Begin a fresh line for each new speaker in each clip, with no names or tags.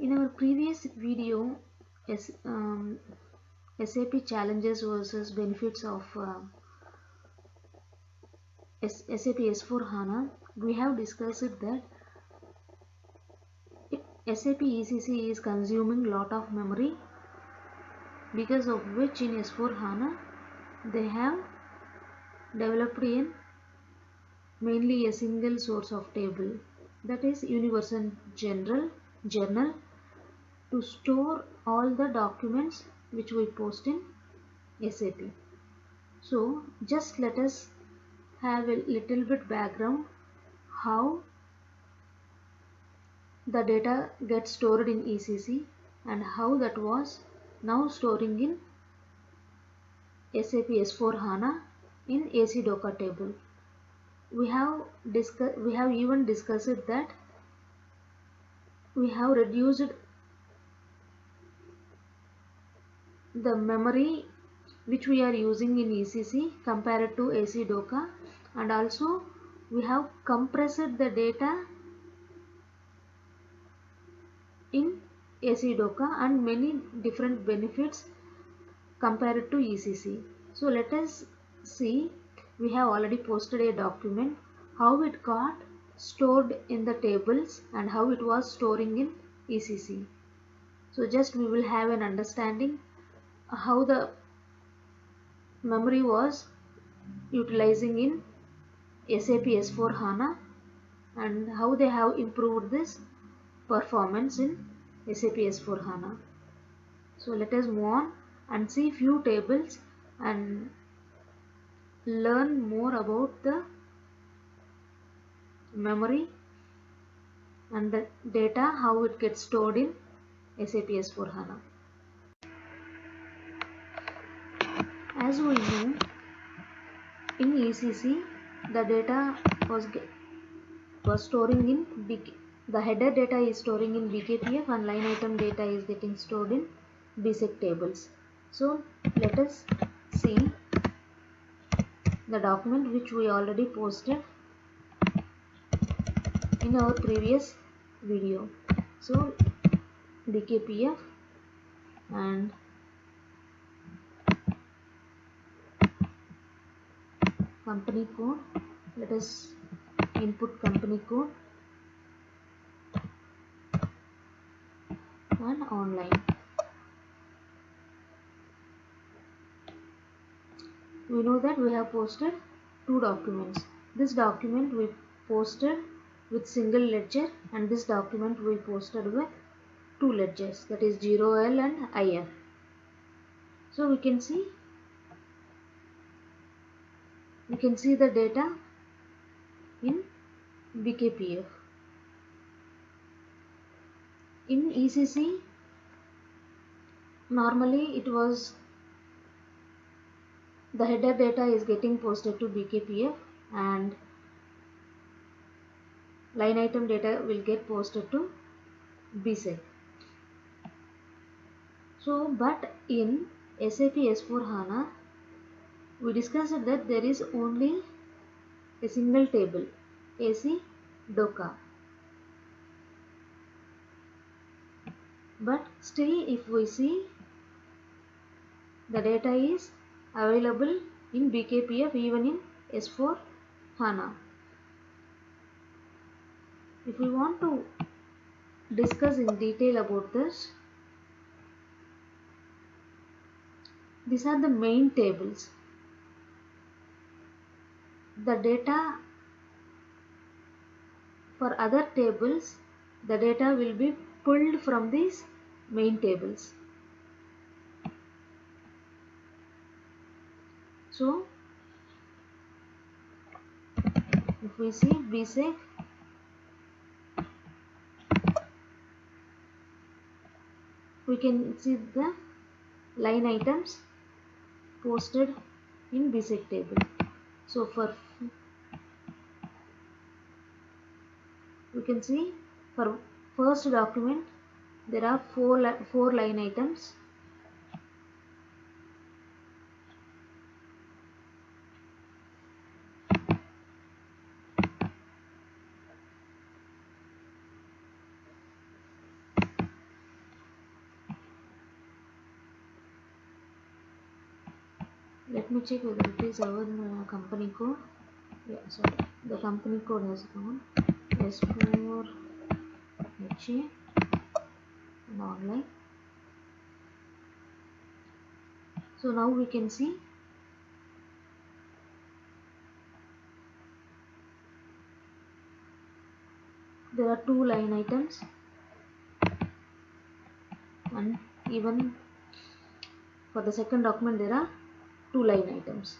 In our previous video, SAP challenges versus benefits of SAP S4HANA, we have discussed that SAP ECC is consuming lot of memory, because of which in S4HANA they have developed in mainly a single source of table, that is Universal Journal, to store all the documents which we post in SAP. So just let us have a little bit background how the data gets stored in ECC and how that was now storing in SAP S4HANA in AC Docker table. We have even discussed that we have reduced the memory which we are using in ECC compared to AC Docker, and also we have compressed the data in AC Docker and many different benefits compared to ECC. So let us see, we have already posted a document how it got stored in the tables and how it was storing in ECC. So just we will have an understanding how the memory was utilizing in SAP S4HANA and how they have improved this performance in SAP S4HANA. So let us move on and see few tables and learn more about the memory and the data, how it gets stored in SAP S4HANA. As we know, in ECC the data was storing in the header data is storing in BKPF and line item data is getting stored in BSEC tables. So let us see the document which we already posted in our previous video. So BKPF and company code, let us input company code and online. We know that we have posted two documents. This document we posted with single ledger and this document we posted with two ledgers, that is 0L and IF. So we can see the data in BKPF. In ECC normally it was the header data is getting posted to BKPF and line item data will get posted to BSEC. So but in SAP S4HANA we discussed that there is only a single table, AC Docker. But still if we see, the data is available in BKPF even in S4HANA. If we want to discuss in detail about this, these are the main tables. The data for other tables, the data will be pulled from these main tables. So if we see BSEC, we can see the line items posted in BSEC table. So we can see for first document there are four line items. let me check whether it is our company code. Yeah, sorry, the company code has gone S4HA and online. So now we can see there are 2 line items, and even for the second document there are 2 line items.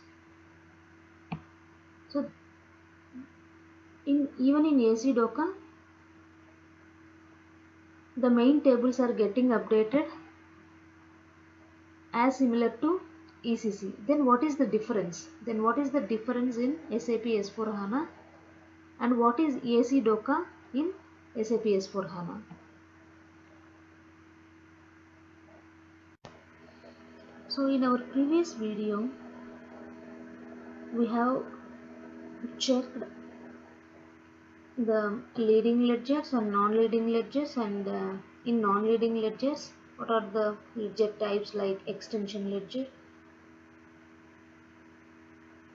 So even in AC Doka, the main tables are getting updated as similar to ECC. Then what is the difference? Then what is the difference in SAP S4HANA and what is AC Doka in SAP S4HANA? So in our previous video, we have checked the leading ledgers and non-leading ledgers, and in non-leading ledgers, what are the ledger types like extension ledger.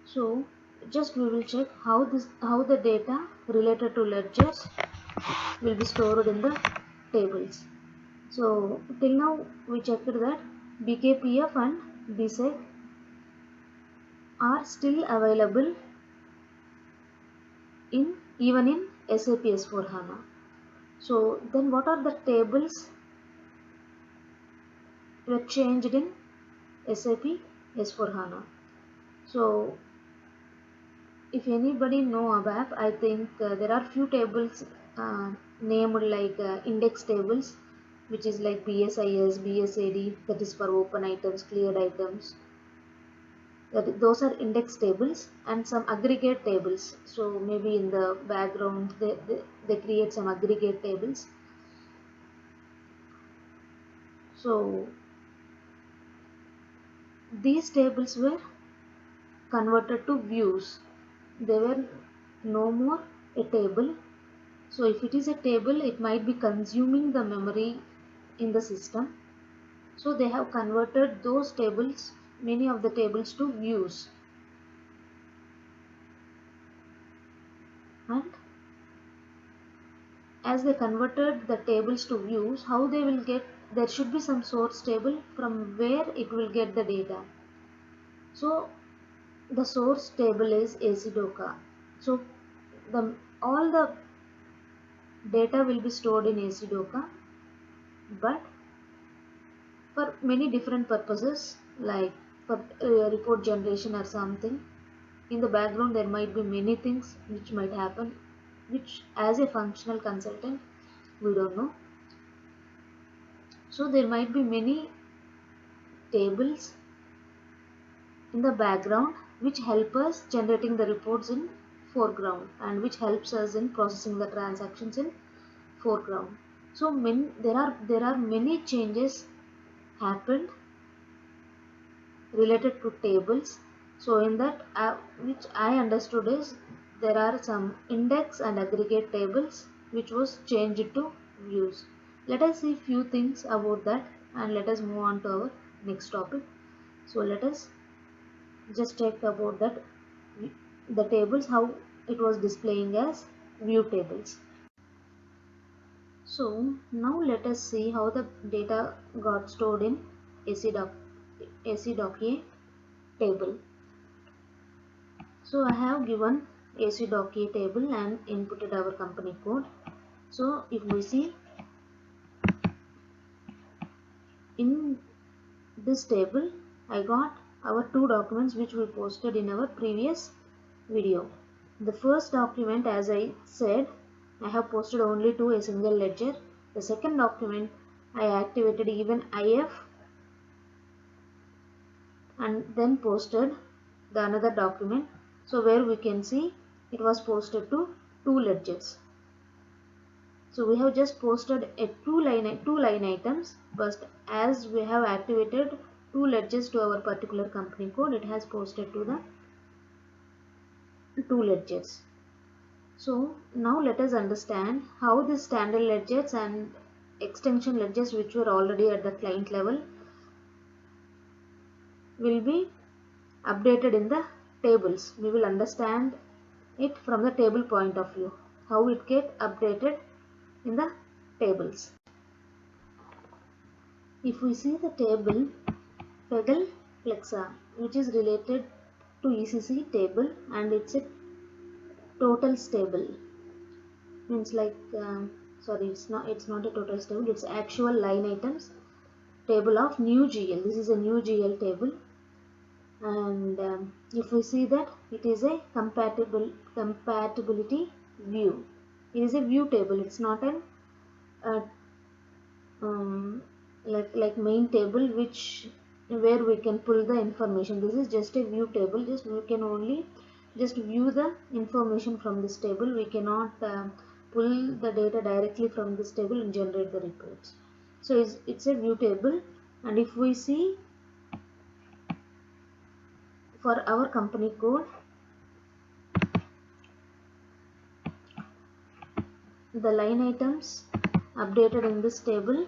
So just we will check how the data related to ledgers will be stored in the tables. So till now we checked that BKPF and BSEC are still available even in SAP S4HANA. So then what are the tables were changed in SAP S4HANA? So if anybody know ABAP, I think there are few tables named like index tables, which is like BSIS, BSAD, that is for open items, cleared items. Those are index tables, and some aggregate tables. So maybe in the background they create some aggregate tables. So these tables were converted to views. They were no more a table. So if it is a table, it might be consuming the memory in the system. So they have converted those tables, many of the tables, to views. And as they converted the tables to views, how they will get, there should be some source table from where it will get the data. So the source table is AC Doka. So all the data will be stored in AC Doka, but for many different purposes, like for report generation or something. In the background there might be many things which might happen, which as a functional consultant we don't know. So there might be many tables in the background which help us generating the reports in foreground, and which helps us in processing the transactions in foreground. So there are many changes happened related to tables. So in that which I understood is there are some index and aggregate tables which was changed to views. Let us see few things about that, and let us move on to our next topic. So let us just check about that, the tables, how it was displaying as view tables. So now let us see how the data got stored in AC Dossier table. So I have given AC Dossier table and inputted our company code. So if we see in this table, I got our 2 documents which we posted in our previous video. The first document, as I said, I have posted only to a single ledger. The second document, I activated even IF and then posted the another document. So where we can see it was posted to 2 ledgers. So we have just posted a two line items, but as we have activated 2 ledgers to our particular company code, it has posted to the 2 ledgers. So now let us understand how the standard ledgers and extension ledgers, which were already at the client level, will be updated in the tables. We will understand it from the table point of view, how it get updated in the tables. If we see the table Peggle Flexa, which is related to ECC table, and it's a totals table, means like sorry, it's not a totals table, it's actual line items table of new GL. This is a new GL table, and if we see that it is a compatibility view. It is a view table. It's not an uh, like main table where we can pull the information. This is just a view table. Just we can only just view the information from this table. We cannot pull the data directly from this table and generate the reports. So it's a view table, and if we see for our company code, the line items updated in this table,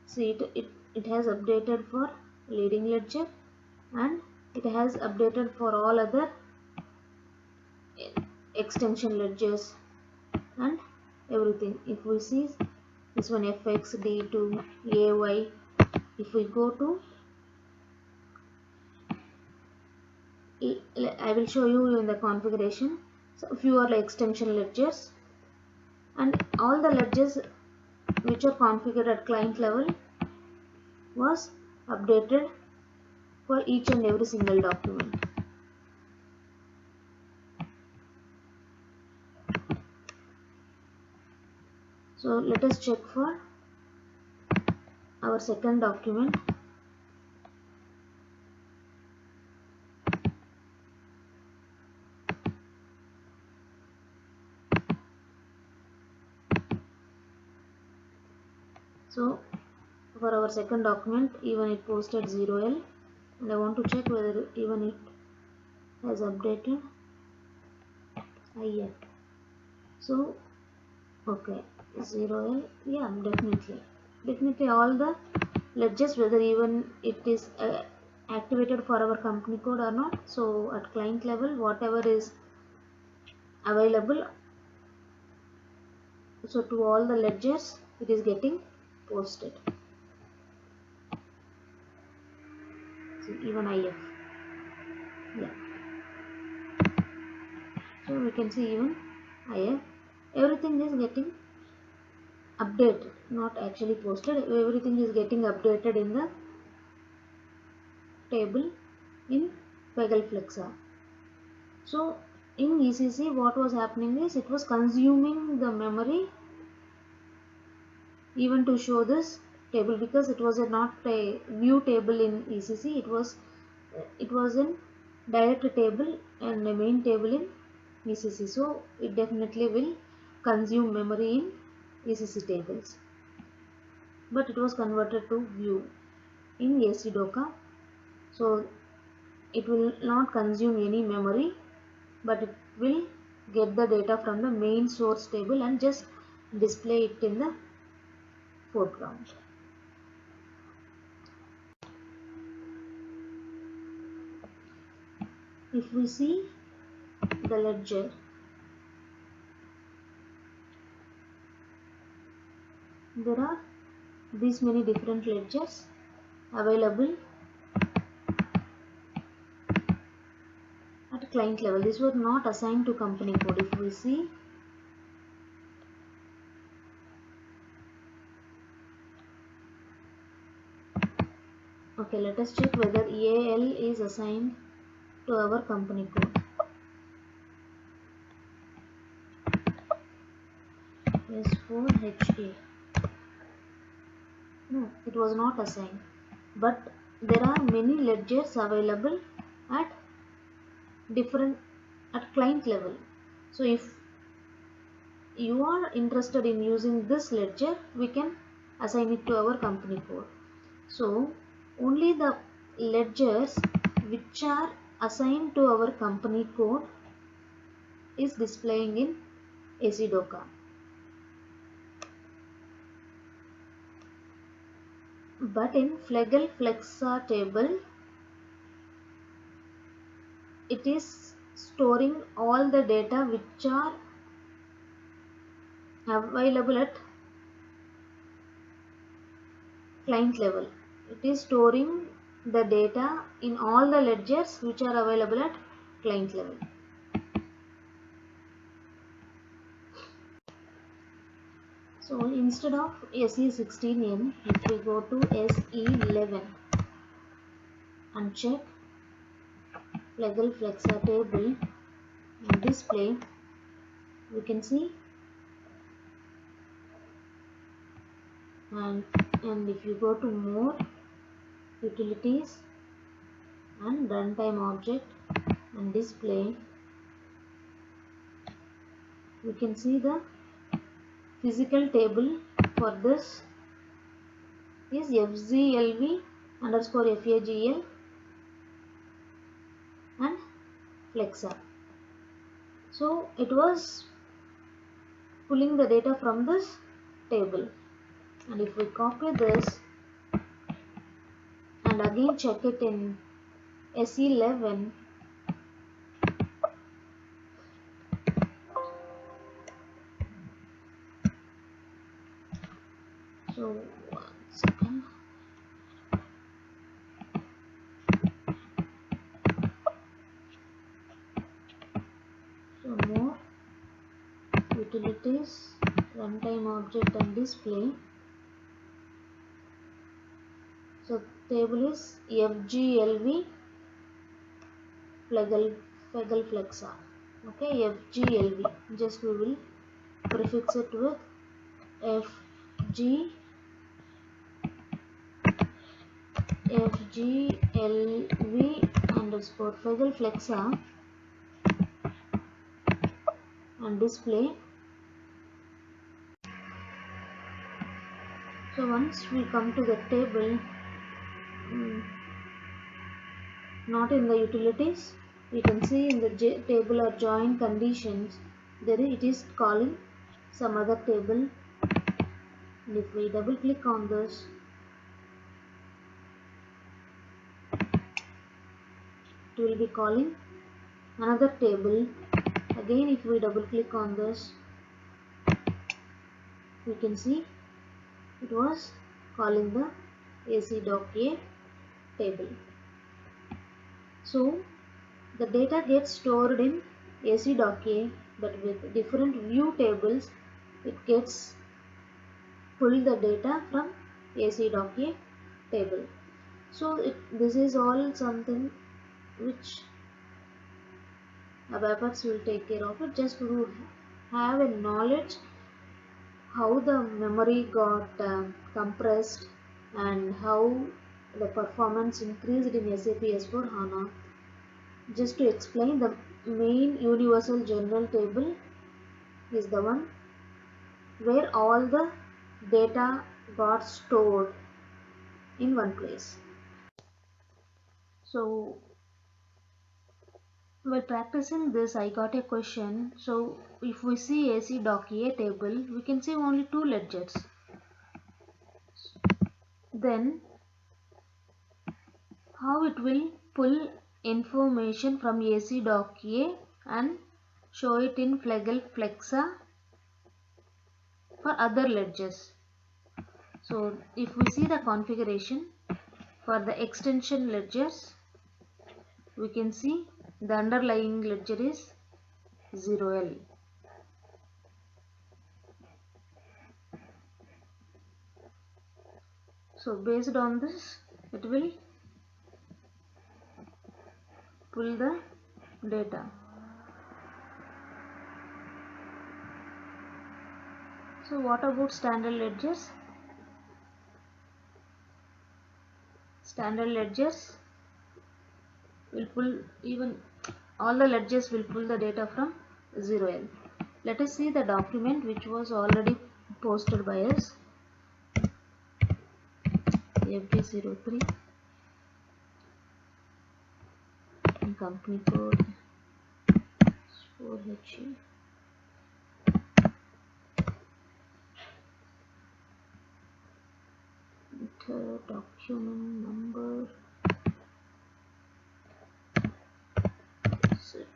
see it has updated for leading ledger, and it has updated for all other extension ledgers and everything. If we see this one FX, D2, AY, if we go to, I will show you in the configuration. So few are extension ledgers, and all the ledgers which are configured at client level was updated for each and every single document. So let us check for our second document. So for our second document, even it posted 0L, and I want to check whether even it has updated IF. So okay, 0L, yeah, definitely all the ledgers, whether even it is activated for our company code or not. So at client level, whatever is available, so to all the ledgers it is getting posted. So even IF, yeah, so we can see even IF, everything is getting updated, not actually posted. Everything is getting updated in the table in Peggle Flexa. So in ECC what was happening is it was consuming the memory even to show this table, because it was not a view table in ECC. It was in direct table and a main table in ECC. So it definitely will consume memory in ECC tables, but it was converted to view in AC Doka. So it will not consume any memory, but it will get the data from the main source table and just display it in the foreground. If we see the ledger, there are these many different ledgers available at client level. These were not assigned to company code. If we see, okay, let us check whether EAL is assigned to our company code. S4HA, no, it was not assigned, but there are many ledgers available at client level. So if you are interested in using this ledger, we can assign it to our company code. So only the ledgers which are assigned to our company code is displaying in AC Doka. But in Flegel Flexa table, it is storing all the data which are available at client level. It is storing the data in all the ledgers which are available at client level. So instead of SE16N, if we go to SE11 and check Flegel Flexa table and display, we can see, and if you go to more utilities and runtime object and display, we can see the physical table for this is FZLV underscore FAGL and Flexa. So it was pulling the data from this table, and if we copy this and again check it in SE11, so 1 second. So more utilities, runtime object and display. So table is FGLV Flegel Flexa. Okay, FGLV. Just we will prefix it with FGLV underscore Flegel Flexa and display. So once we come to the table, not in the utilities, we can see in the table or join conditions, there it is calling some other table, and if we double click on this, it will be calling another table. Again, if we double click on this, we can see it was calling the AC.A table. So the data gets stored in AC.A, but with different view tables, it gets pulled the data from AC.A table. So this is all something which ABAPAX will take care of it, just to have a knowledge how the memory got compressed and how the performance increased in SAP S4HANA. Just to explain, the main universal general table is the one where all the data got stored in one place. So while practicing this, I got a question. So if we see AC.A table, we can see only two ledgers. Then how it will pull information from AC.A and show it in Flegel Flexa for other ledgers. So if we see the configuration for the extension ledgers, we can see the underlying ledger is 0L. So based on this, it will pull the data. So what about standard ledgers? Standard ledgers will pull, even all the ledgers will pull the data from 0L. Let us see the document which was already posted by us. FD03 and company code 4HE. document number. Is it?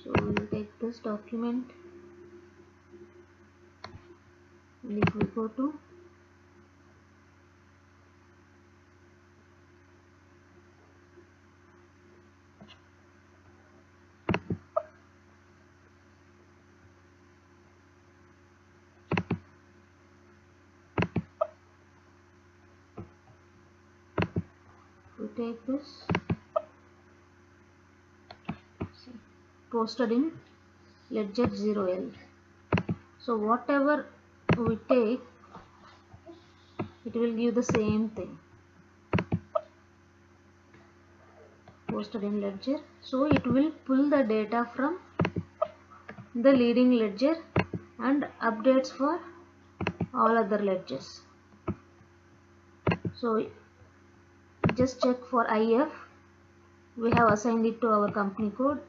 So we will take this document, and if we go to take this, posted in ledger 0L. So whatever we take, it will give the same thing, posted in ledger. So it will pull the data from the leading ledger and updates for all other ledgers. So just check for IF, we have assigned it to our company code.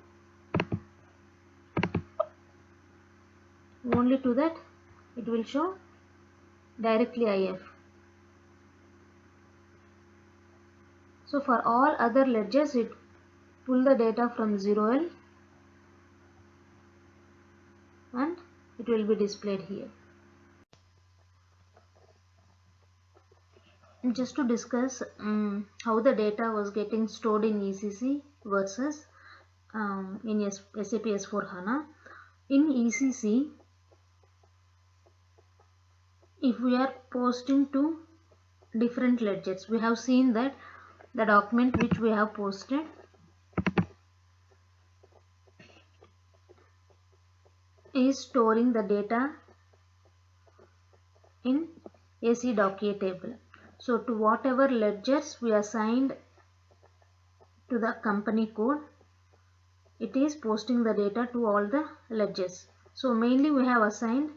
Only to that it will show directly IF. So for all other ledgers, it pull the data from 0L and it will be displayed here. Just to discuss how the data was getting stored in ECC versus in SAP S/4HANA. In ECC, if we are posting to different ledgers, we have seen that the document which we have posted is storing the data in AC dossier table. So to whatever ledgers we assigned to the company code, it is posting the data to all the ledgers. So mainly we have assigned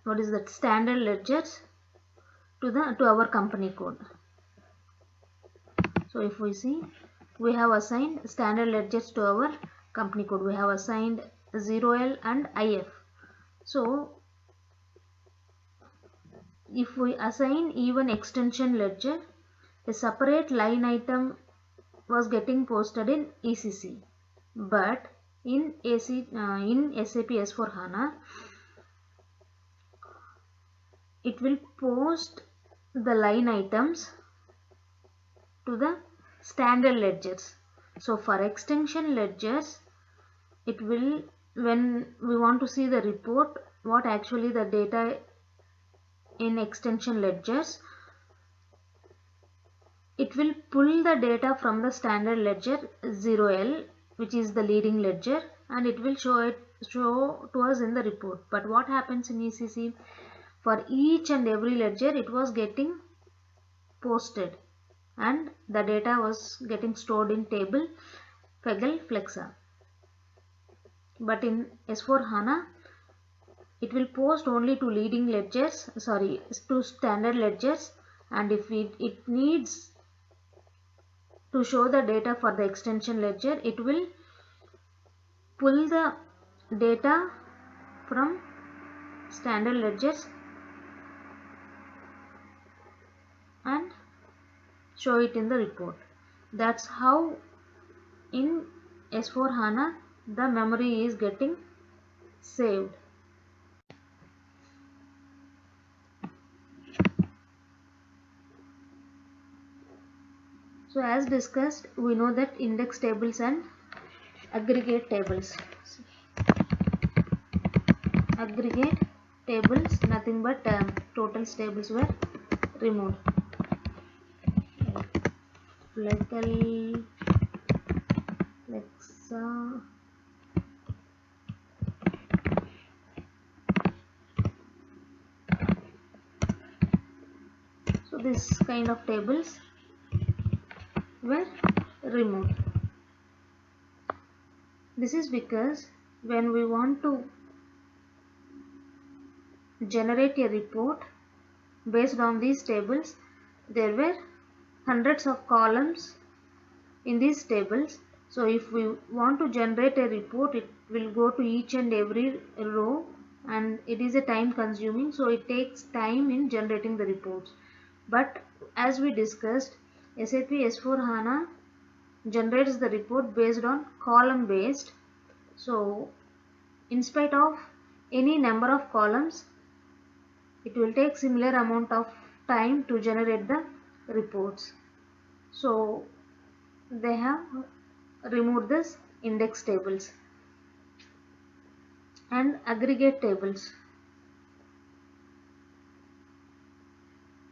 what is that, standard ledgers to our company code. So if we see, we have assigned standard ledgers to our company code. We have assigned 0L and IF. So if we assign even extension ledger, a separate line item was getting posted in ECC, but in SAP S/4HANA, it will post the line items to the standard ledgers. So for extension ledgers, it will, when we want to see the report, what actually the data in extension ledgers, it will pull the data from the standard ledger 0L, which is the leading ledger, and it will show to us in the report. But what happens in ECC, for each and every ledger it was getting posted and the data was getting stored in table Peggle Flexa. But in S/4HANA, it will post only to leading ledgers, to standard ledgers, and if it needs to show the data for the extension ledger, it will pull the data from standard ledgers and show it in the report. That's how in S/4HANA the memory is getting saved. So as discussed, we know that index tables and aggregate tables. Aggregate tables, nothing but totals tables were removed. Flexa. So this kind of tables were removed. This is because when we want to generate a report based on these tables, there were hundreds of columns in these tables. So if we want to generate a report, it will go to each and every row, and it is a time consuming, so it takes time in generating the reports. But as we discussed, SAP S4HANA generates the report based on column based. So in spite of any number of columns, it will take similar amount of time to generate the reports. So they have removed this index tables and aggregate tables.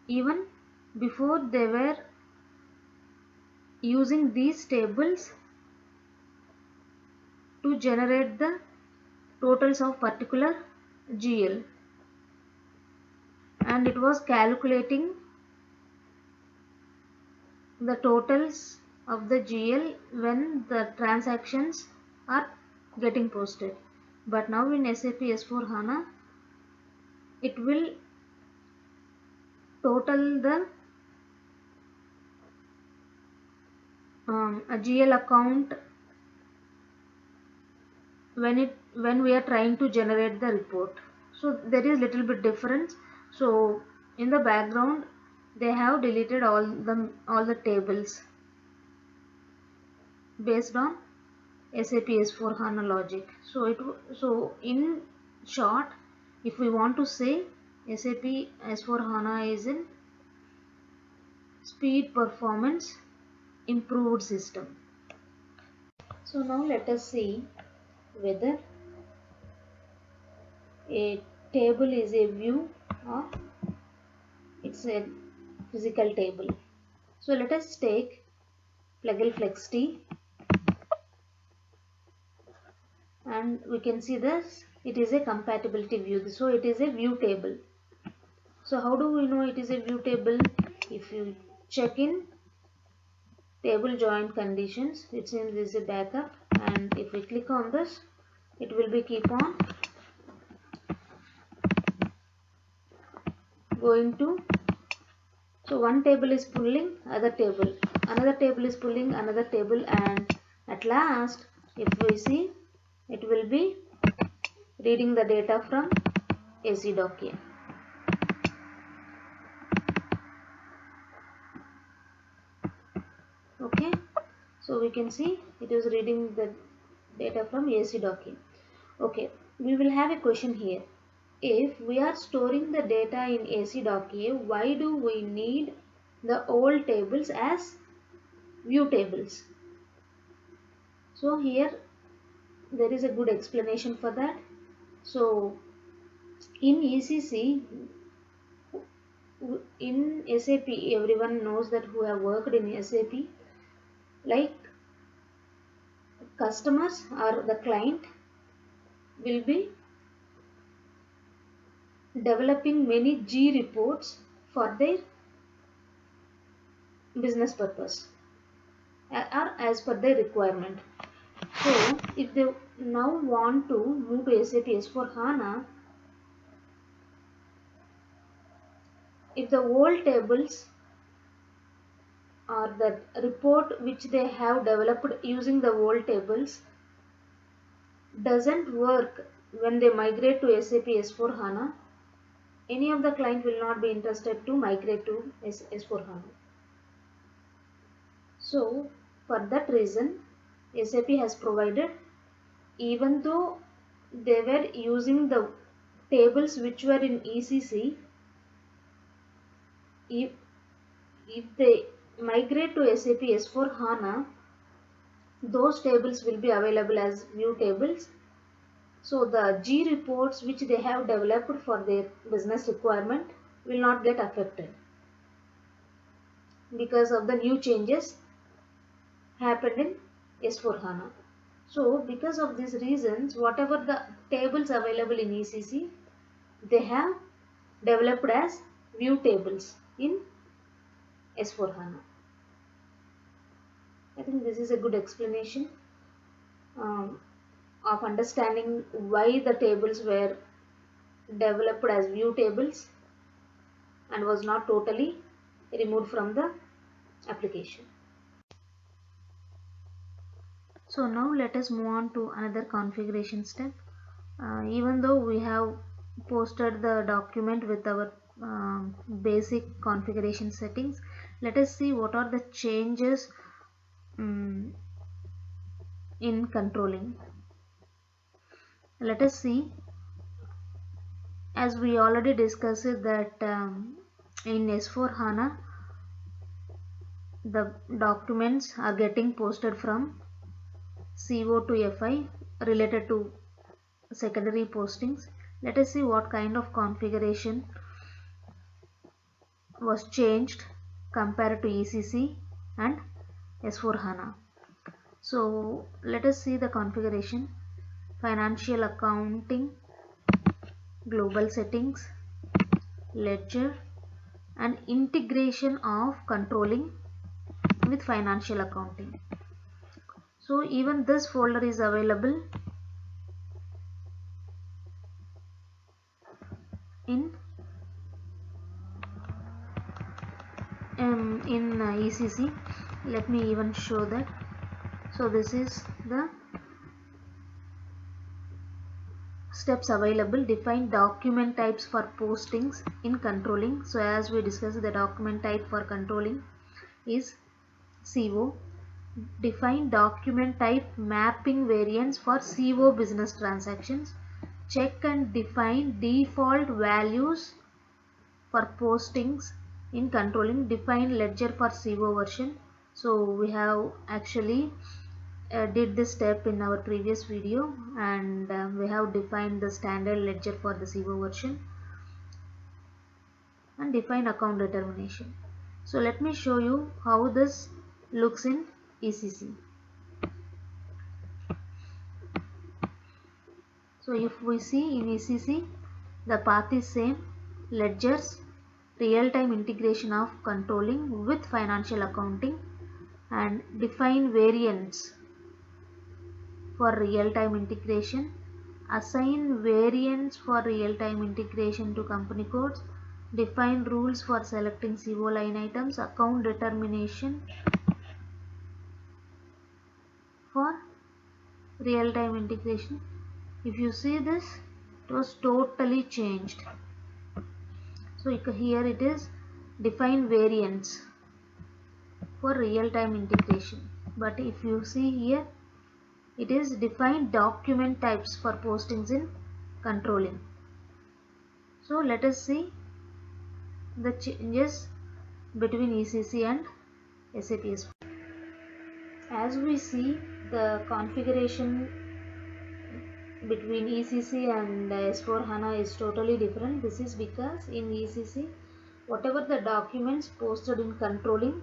Even before, they were using these tables to generate the totals of particular GL, and it was calculating the totals of the GL when the transactions are getting posted. But now in SAP S4HANA, it will total the a GL account when we are trying to generate the report. So there is little bit difference. So in the background, they have deleted all the tables based on SAP S4HANA logic. So in short, if we want to say SAP S4HANA is in speed performance improved system. So now let us see whether a table is a view or it's a physical table. So let us take Pluggle FlexT, and we can see this, it is a compatibility view. So it is a view table. So how do we know it is a view table? If you check in table joint conditions, it seems this is a backup, and if we click on this, it will be keep on going to, so one table is pulling other table, another table is pulling another table, and at last if we see, it will be reading the data from AC.K. Okay, so we can see it is reading the data from AC.K. Okay, we will have a question here. If we are storing the data in AC.K, why do we need the old tables as view tables? So here there is a good explanation for that. So in ECC, in SAP, everyone knows that who have worked in SAP, like customers or the client will be developing many G reports for their business purpose or as per their requirement. So if they now want to move to SAP S4HANA, if the old tables or the report which they have developed using the old tables doesn't work when they migrate to SAP S4HANA, any of the client will not be interested to migrate to S4HANA. So for that reason, SAP has provided, even though they were using the tables which were in ECC, if they migrate to SAP S4HANA, those tables will be available as view tables. So the G reports which they have developed for their business requirement will not get affected because of the new changes happened in S4HANA. So because of these reasons, whatever the tables available in ECC, they have developed as view tables in S4HANA. I think this is a good explanation. of understanding why the tables were developed as view tables and was not totally removed from the application. So now let us move on to another configuration step. Even though we have posted the document with our basic configuration settings, let us see what are the changes in controlling. Let us see, as we already discussed that in S4HANA the documents are getting posted from CO to FI related to secondary postings. Let us see what kind of configuration was changed compared to ECC and S4HANA. So let us see the configuration: financial accounting, global settings, ledger, and integration of controlling with financial accounting. So even this folder is available in ECC. Let me even show that. So this is the steps available. Define document types for postings in controlling. So as we discussed, the document type for controlling is CO. Define document type mapping variants for CO business transactions. Check and define default values for postings in controlling. Define ledger for CO version. So we have actually did this step in our previous video, and we have defined the standard ledger for the CO version and define account determination. So let me show you how this looks in ECC. So if we see in ECC, the path is same: ledgers, real-time integration of controlling with financial accounting, and define variants for real-time integration, assign variants for real-time integration to company codes, define rules for selecting CO line items, account determination for real-time integration. If you see this, it was totally changed. So here it is define variants for real-time integration, but if you see here, it is define document types for postings in controlling. So let us see the changes between ECC and SAP S4. As we see, the configuration between ECC and S4HANA is totally different. This is because in ECC, whatever the documents posted in controlling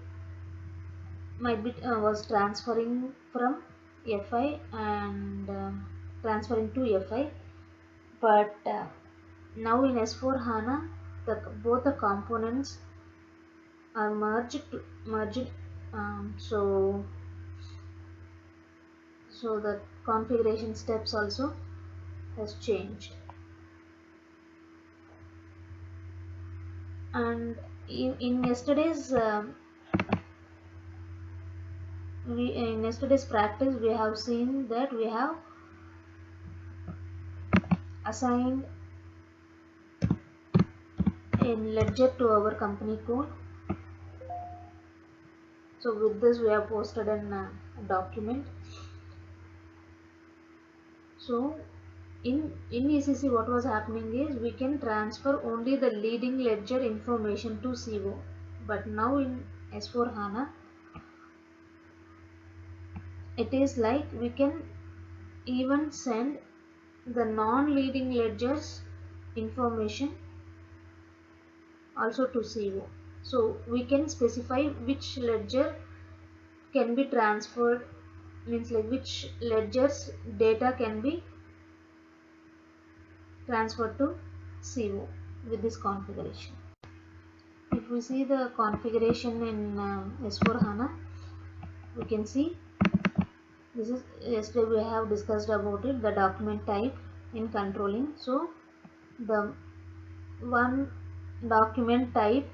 might be was transferring from FI and transferring to FI, but now in S4HANA both the components are merged. So the configuration steps also has changed. And in yesterday's practice, we have seen that we have assigned a ledger to our company code. So with this we have posted a document. So in ECC, what was happening is we can transfer only the leading ledger information to CO, but now in S4HANA it is like we can even send the non-leading ledgers information also to CO. So we can specify which ledger can be transferred, means like which ledger's data can be transferred to CO with this configuration. If we see the configuration in S4HANA, we can see This is yesterday we have discussed about it, the document type in controlling. So the one document type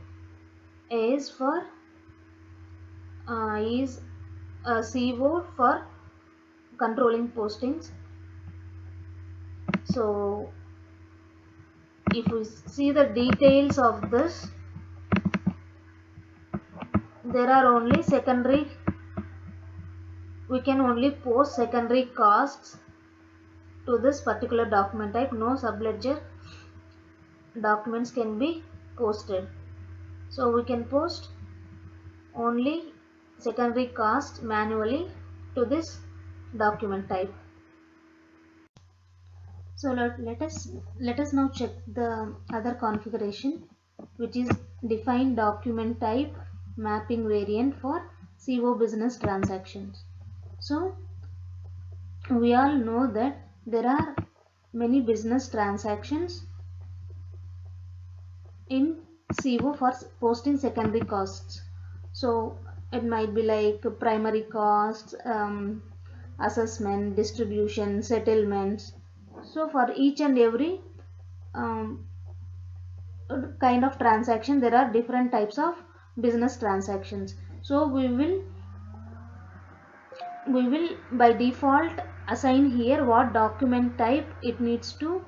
is for is a CO for controlling postings. So if we see the details of this, there are only secondary, we can only post secondary costs to this particular document type. No subledger documents can be posted. So we can post only secondary cost manually to this document type. So let us now check the other configuration, which is define document type mapping variant for CO business transactions. So we all know that there are many business transactions in CO for posting secondary costs. So it might be like primary costs, assessment, distribution, settlements. So for each and every kind of transaction, there are different types of business transactions. So we will by default assign here what document type it needs to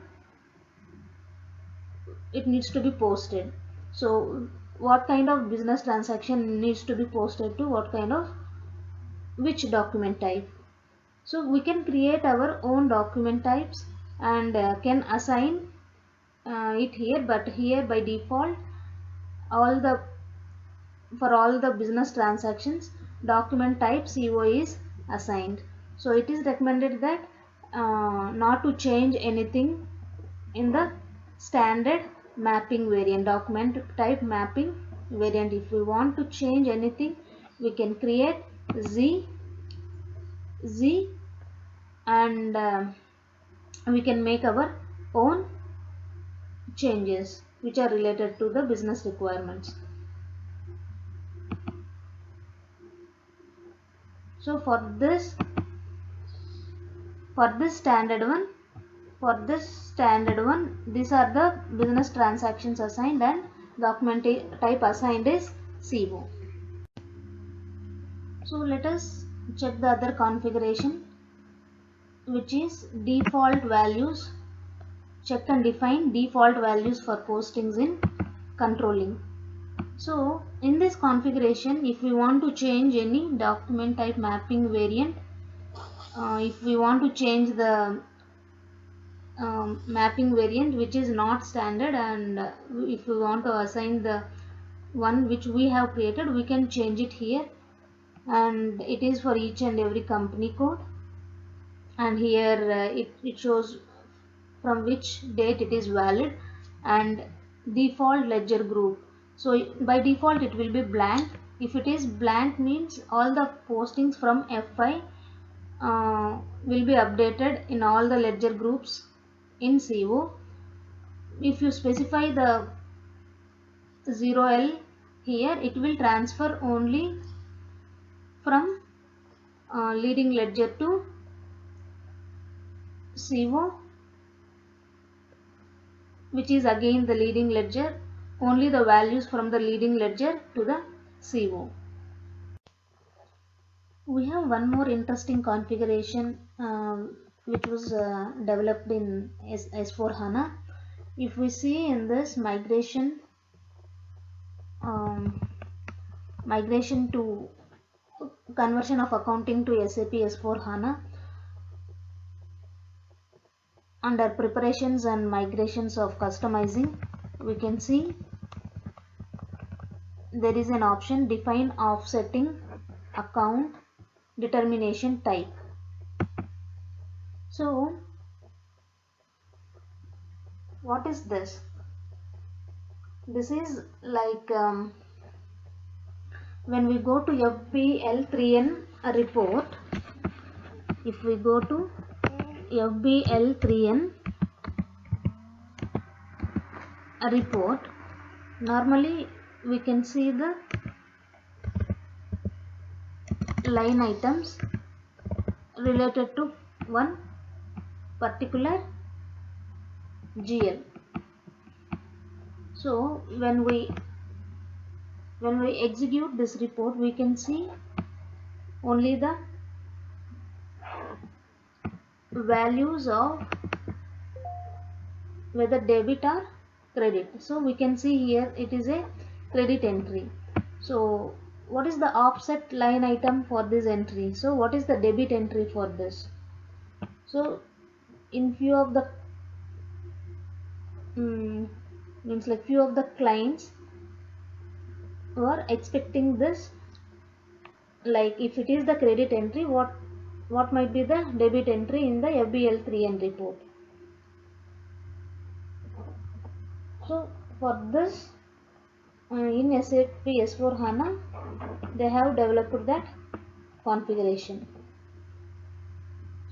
be posted. So what kind of business transaction needs to be posted to what kind of which document type. So we can create our own document types and can assign it here, but here by default for all the business transactions document type CO is assigned. So it is recommended that not to change anything in the standard mapping variant, document type mapping variant. If we want to change anything, we can create Z and we can make our own changes which are related to the business requirements. So for this standard one, these are the business transactions assigned and document type assigned is CO. So let us check the other configuration, which is default values. Check and define default values for postings in controlling. So in this configuration, if we want to change any document type mapping variant, if we want to change the mapping variant which is not standard, and if we want to assign the one which we have created, we can change it here, and it is for each and every company code, and here it shows from which date it is valid, and default ledger group. So by default it will be blank. If it is blank means all the postings from FI will be updated in all the ledger groups in CO. If you specify the 0L here, it will transfer only from leading ledger to CO, which is again the leading ledger, only the values from the leading ledger to the CO. We have one more interesting configuration which was developed in S4HANA. If we see in this migration to conversion of accounting to SAP S4HANA, under preparations and migrations of customizing, we can see there is an option define offsetting account determination type. So what is this? This is like when we go to FBL3N report, if we go to FBL3N report, normally we can see the line items related to one particular GL. So when we execute this report, we can see only the values of whether debit or credit. So we can see here it is a credit entry. So what is the offset line item for this entry? So what is the debit entry for this? So in few of the means like few of the clients were expecting this, like if it is the credit entry, what might be the debit entry in the FBL3N report. So for this in SAP S4HANA they have developed that configuration.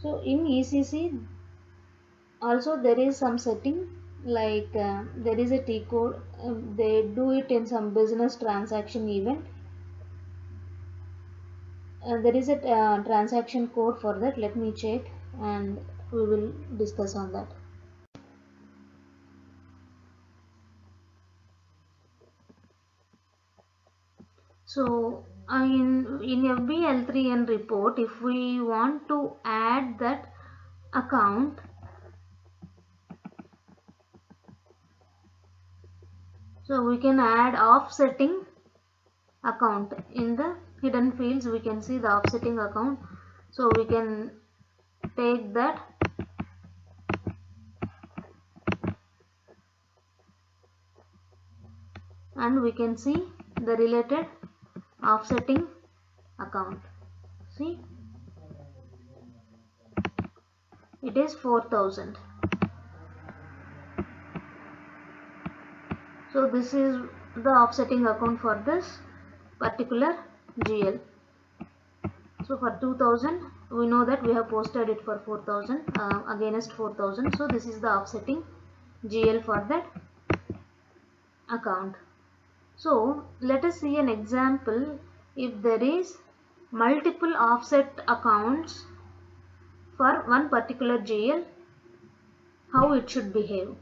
So in ECC also there is some setting, like there is a T code, they do it in some business transaction event. There is a transaction code for that. Let me check and we will discuss on that. So in FBL3N report, if we want to add that account, so we can add offsetting account. In the hidden fields we can see the offsetting account. So we can take that and we can see the related offsetting account. See, it is 4,000. So this is the offsetting account for this particular GL. So for 2000 we know that we have posted it for 4,000 against 4,000. So this is the offsetting GL for that account. So let us see an example. If there is multiple offset accounts for one particular GL, how it should behave.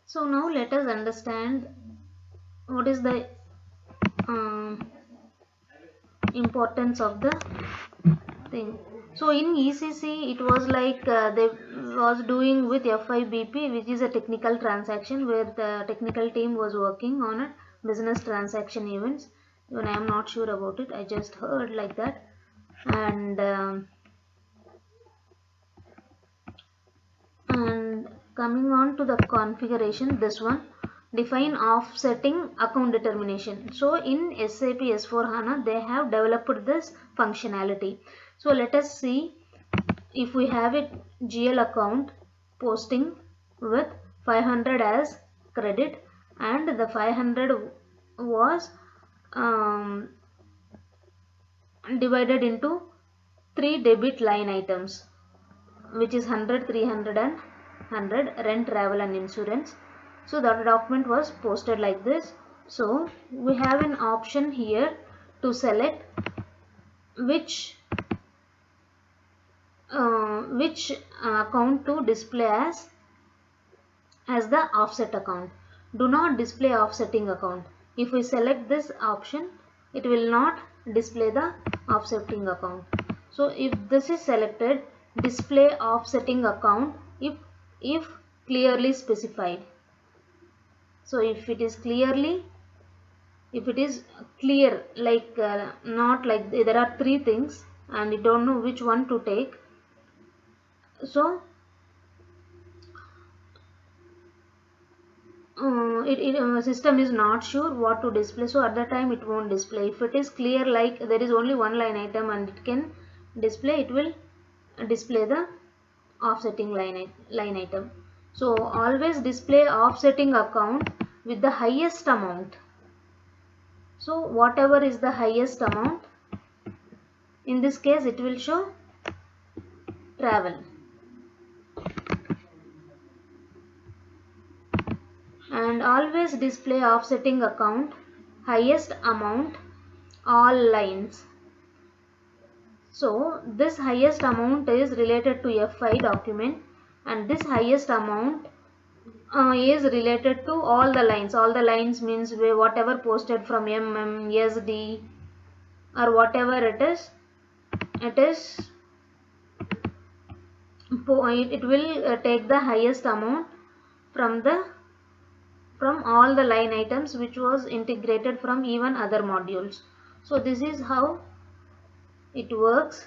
So now let us understand what is the importance of the thing. So in ECC it was like they was doing with FIBP, which is a technical transaction where the technical team was working on a business transaction events. Even I am not sure about it, I just heard like that. And coming on to the configuration, this one, define offsetting account determination. So in SAP S4HANA they have developed this functionality. So let us see, if we have a GL account posting with 500 as credit and the 500 was divided into 3 debit line items, which is 100, 300 and 100, rent, travel and insurance. So that document was posted like this. So we have an option here to select which account to display as the offset account. Do not display offsetting account. If we select this option, it will not display the offsetting account. So if this is selected, display offsetting account if clearly specified. So if it is clear, like not like there are 3 things and you don't know which one to take, so system is not sure what to display, so at that time it won't display. If it is clear, like there is only one line item and it can display, it will display the offsetting line item. So always display offsetting account with the highest amount. So whatever is the highest amount, in this case it will show travel. And always display offsetting account highest amount all lines. So this highest amount is related to F5 document, and this highest amount is related to all the lines. All the lines means whatever posted from SD or whatever it is, it will take the highest amount from all the line items which was integrated from even other modules. So this is how it works,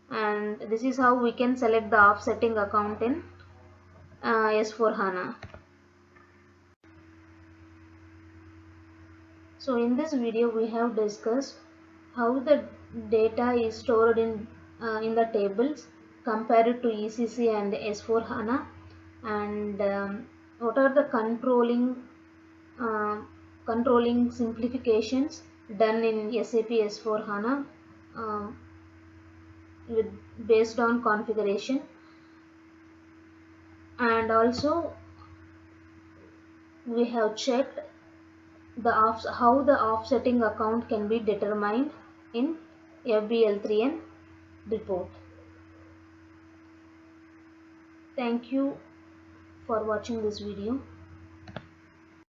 and this is how we can select the offsetting account in S4HANA. So in this video we have discussed how the data is stored in the tables compared to ECC and S4HANA, and what are the controlling simplifications done in SAP S4HANA based on configuration, and also we have checked how the offsetting account can be determined in FBL3N report. Thank you for watching this video.